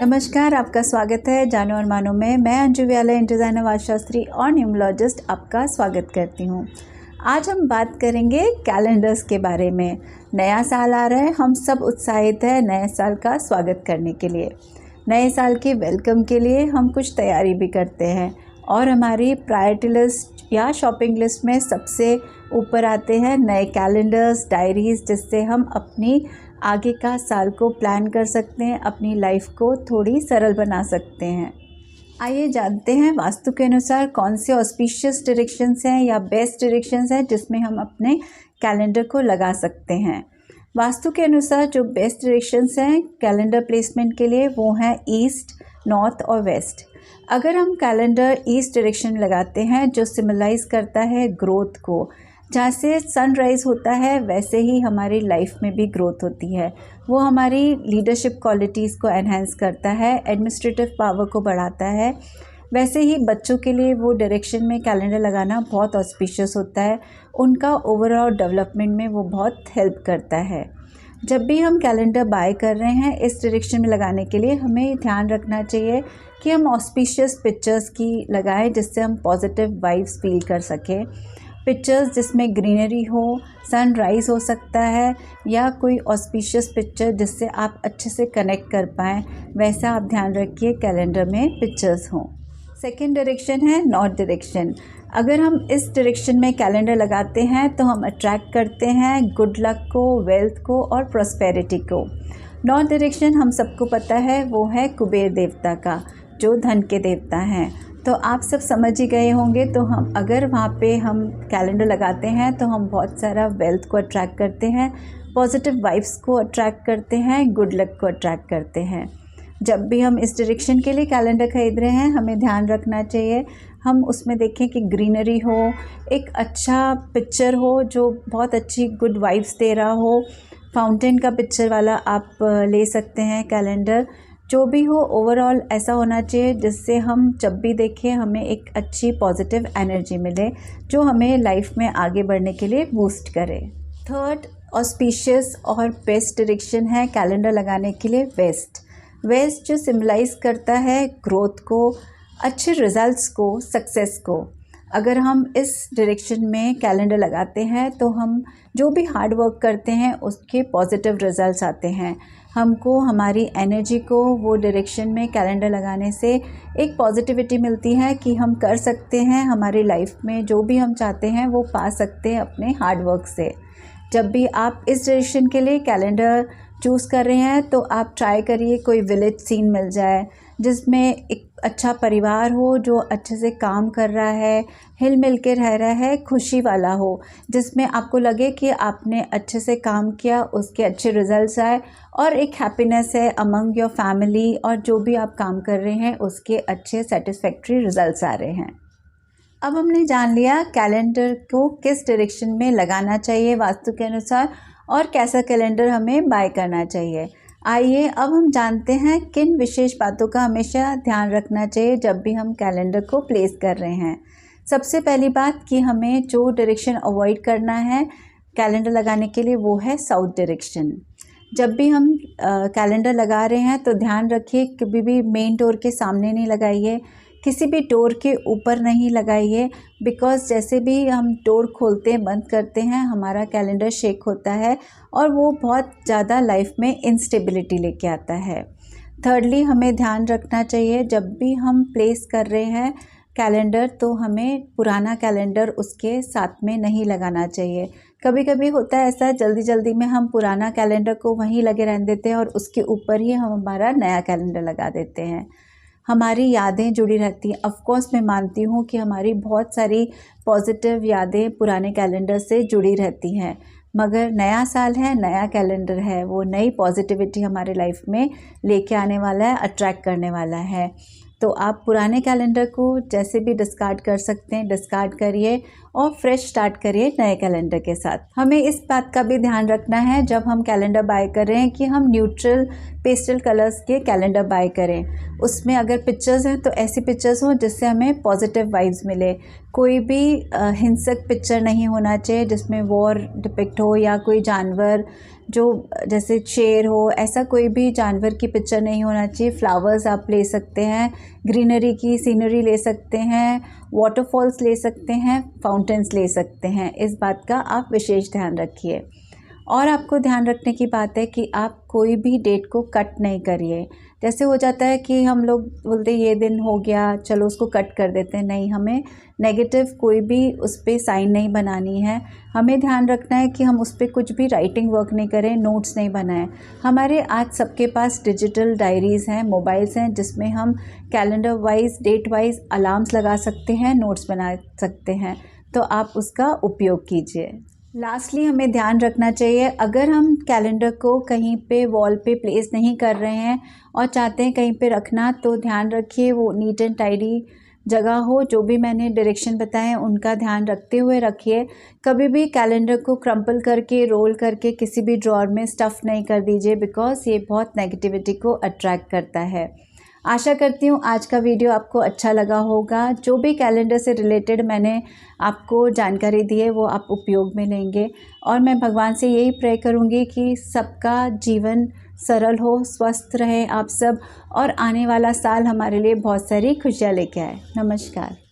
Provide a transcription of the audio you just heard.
नमस्कार, आपका स्वागत है जानो और मानो में। मैं अंजू व्याला, डिज़ाइनर वास्तुशास्त्री और न्यूमरोलॉजिस्ट आपका स्वागत करती हूँ। आज हम बात करेंगे कैलेंडर्स के बारे में। नया साल आ रहा है, हम सब उत्साहित हैं नए साल का स्वागत करने के लिए। नए साल के वेलकम के लिए हम कुछ तैयारी भी करते हैं और हमारी प्रायोरिटी लिस्ट या शॉपिंग लिस्ट में सबसे ऊपर आते हैं नए कैलेंडर्स, डायरीज़, जिससे हम अपनी आगे का साल को प्लान कर सकते हैं, अपनी लाइफ को थोड़ी सरल बना सकते हैं। आइए जानते हैं वास्तु के अनुसार कौन से ऑस्पिशियस डायरेक्शंस हैं या बेस्ट डायरेक्शंस हैं जिसमें हम अपने कैलेंडर को लगा सकते हैं। वास्तु के अनुसार जो बेस्ट डायरेक्शंस हैं कैलेंडर प्लेसमेंट के लिए वो हैं ईस्ट, नॉर्थ और वेस्ट। अगर हम कैलेंडर ईस्ट डायरेक्शन लगाते हैं जो सिम्बलाइज करता है ग्रोथ को, जहाँ से सनराइज़ होता है वैसे ही हमारी लाइफ में भी ग्रोथ होती है। वो हमारी लीडरशिप क्वालिटीज़ को एनहांस करता है, एडमिनिस्ट्रेटिव पावर को बढ़ाता है। वैसे ही बच्चों के लिए वो डायरेक्शन में कैलेंडर लगाना बहुत ऑस्पिशियस होता है, उनका ओवरऑल डेवलपमेंट में वो बहुत हेल्प करता है। जब भी हम कैलेंडर बाय कर रहे हैं इस डायरेक्शन में लगाने के लिए हमें ध्यान रखना चाहिए कि हम ऑस्पिशियस पिक्चर्स की लगाएं जिससे हम पॉजिटिव वाइब्स फील कर सकें। पिक्चर्स जिसमें ग्रीनरी हो, सनराइज़ हो सकता है या कोई ऑस्पिशियस पिक्चर जिससे आप अच्छे से कनेक्ट कर पाएँ, वैसा आप ध्यान रखिए कैलेंडर में पिक्चर्स हों। सेकेंड डायरेक्शन है नॉर्थ डायरेक्शन। अगर हम इस डायरेक्शन में कैलेंडर लगाते हैं तो हम अट्रैक्ट करते हैं गुड लक को, वेल्थ को और प्रॉस्पेरिटी को। नॉर्थ डायरेक्शन हम सबको पता है वो है कुबेर देवता का, जो धन के देवता हैं। तो आप सब समझ ही गए होंगे। तो हम अगर वहाँ पे हम कैलेंडर लगाते हैं तो हम बहुत सारा वेल्थ को अट्रैक्ट करते हैं, पॉजिटिव वाइब्स को अट्रैक्ट करते हैं, गुड लक को अट्रैक्ट करते हैं। जब भी हम इस डायरेक्शन के लिए कैलेंडर ख़रीद रहे हैं हमें ध्यान रखना चाहिए हम उसमें देखें कि ग्रीनरी हो, एक अच्छा पिक्चर हो जो बहुत अच्छी गुड वाइब्स दे रहा हो। फाउंटेन का पिक्चर वाला आप ले सकते हैं कैलेंडर। जो भी हो ओवरऑल ऐसा होना चाहिए जिससे हम जब भी देखें हमें एक अच्छी पॉजिटिव एनर्जी मिले जो हमें लाइफ में आगे बढ़ने के लिए बूस्ट करे। थर्ड ऑस्पिशियस और बेस्ट डायरेक्शन है कैलेंडर लगाने के लिए वेस्ट। वेस्ट जो सिम्बलाइज करता है ग्रोथ को, अच्छे रिजल्ट्स को, सक्सेस को। अगर हम इस डायरेक्शन में कैलेंडर लगाते हैं तो हम जो भी हार्ड वर्क करते हैं उसके पॉजिटिव रिजल्ट्स आते हैं। हमको हमारी एनर्जी को वो डायरेक्शन में कैलेंडर लगाने से एक पॉजिटिविटी मिलती है कि हम कर सकते हैं, हमारी लाइफ में जो भी हम चाहते हैं वो पा सकते हैं अपने हार्ड वर्क से। जब भी आप इस डायरेक्शन के लिए कैलेंडर चूज़ कर रहे हैं तो आप ट्राई करिए कोई विलेज सीन मिल जाए जिसमें एक अच्छा परिवार हो जो अच्छे से काम कर रहा है, हिल मिल के रह रहा है, खुशी वाला हो, जिसमें आपको लगे कि आपने अच्छे से काम किया, उसके अच्छे रिजल्ट्स आए और एक हैप्पीनेस है अमंग योर फैमिली और जो भी आप काम कर रहे हैं उसके अच्छे सेटिस्फैक्ट्री रिजल्ट्स आ रहे हैं। अब हमने जान लिया कैलेंडर को किस डायरेक्शन में लगाना चाहिए वास्तु के अनुसार और कैसा कैलेंडर हमें बाय करना चाहिए। आइए अब हम जानते हैं किन विशेष बातों का हमेशा ध्यान रखना चाहिए जब भी हम कैलेंडर को प्लेस कर रहे हैं। सबसे पहली बात कि हमें जो डायरेक्शन अवॉइड करना है कैलेंडर लगाने के लिए वो है साउथ डायरेक्शन। जब भी हम कैलेंडर लगा रहे हैं तो ध्यान रखिए कभी भी मेन डोर के सामने नहीं लगाइए, किसी भी डोर के ऊपर नहीं लगाइए, बिकॉज़ जैसे भी हम डोर खोलते हैं बंद करते हैं हमारा कैलेंडर शेक होता है और वो बहुत ज़्यादा लाइफ में इंस्टेबिलिटी लेके आता है। थर्डली हमें ध्यान रखना चाहिए जब भी हम प्लेस कर रहे हैं कैलेंडर तो हमें पुराना कैलेंडर उसके साथ में नहीं लगाना चाहिए। कभी कभी होता है ऐसा जल्दी जल्दी में हम पुराना कैलेंडर को वहीं लगे रहने देते हैं और उसके ऊपर ही हम हमारा नया कैलेंडर लगा देते हैं। हमारी यादें जुड़ी रहती हैं। ऑफ कोर्स मैं मानती हूँ कि हमारी बहुत सारी पॉजिटिव यादें पुराने कैलेंडर से जुड़ी रहती हैं, मगर नया साल है, नया कैलेंडर है, वो नई पॉजिटिविटी हमारे लाइफ में लेके आने वाला है, अट्रैक्ट करने वाला है। तो आप पुराने कैलेंडर को जैसे भी डिस्कार्ड कर सकते हैं, डिस्कार्ड करिए और फ्रेश स्टार्ट करिए नए कैलेंडर के साथ। हमें इस बात का भी ध्यान रखना है जब हम कैलेंडर बाय कर रहे हैं कि हम न्यूट्रल पेस्टल कलर्स के कैलेंडर बाय करें। उसमें अगर पिक्चर्स हैं तो ऐसी पिक्चर्स हों जिससे हमें पॉजिटिव वाइब्स मिले। कोई भी हिंसक पिक्चर नहीं होना चाहिए जिसमें वॉर डिपिक्ट हो या कोई जानवर जो जैसे शेर हो, ऐसा कोई भी जानवर की पिक्चर नहीं होना चाहिए। फ्लावर्स आप ले सकते हैं, ग्रीनरी की सीनरी ले सकते हैं, वाटरफॉल्स ले सकते हैं, फाउंटेन्स ले सकते हैं। इस बात का आप विशेष ध्यान रखिए। और आपको ध्यान रखने की बात है कि आप कोई भी डेट को कट नहीं करिए। जैसे हो जाता है कि हम लोग बोलते ये दिन हो गया, चलो उसको कट कर देते हैं। नहीं, हमें नेगेटिव कोई भी उस पर साइन नहीं बनानी है। हमें ध्यान रखना है कि हम उस पर कुछ भी राइटिंग वर्क नहीं करें, नोट्स नहीं बनाएं। हमारे आज सबके पास डिजिटल डायरीज़ हैं, मोबाइल्स हैं, जिसमें हम calendar wise, date wise alarms लगा सकते हैं, नोट्स बना सकते हैं। तो आप उसका उपयोग कीजिए। लास्टली हमें ध्यान रखना चाहिए, अगर हम कैलेंडर को कहीं पे वॉल पे प्लेस नहीं कर रहे हैं और चाहते हैं कहीं पे रखना, तो ध्यान रखिए वो नीट एंड टाइडी जगह हो। जो भी मैंने डायरेक्शन बताए हैं उनका ध्यान रखते हुए रखिए। कभी भी कैलेंडर को क्रम्पल करके, रोल करके किसी भी ड्रॉअर में स्टफ़ नहीं कर दीजिए, बिकॉज़ ये बहुत नेगेटिविटी को अट्रैक्ट करता है। आशा करती हूँ आज का वीडियो आपको अच्छा लगा होगा। जो भी कैलेंडर से रिलेटेड मैंने आपको जानकारी दी है वो आप उपयोग में लेंगे, और मैं भगवान से यही प्रे करूँगी कि सबका जीवन सरल हो, स्वस्थ रहें आप सब, और आने वाला साल हमारे लिए बहुत सारी खुशियाँ लेके आए। नमस्कार।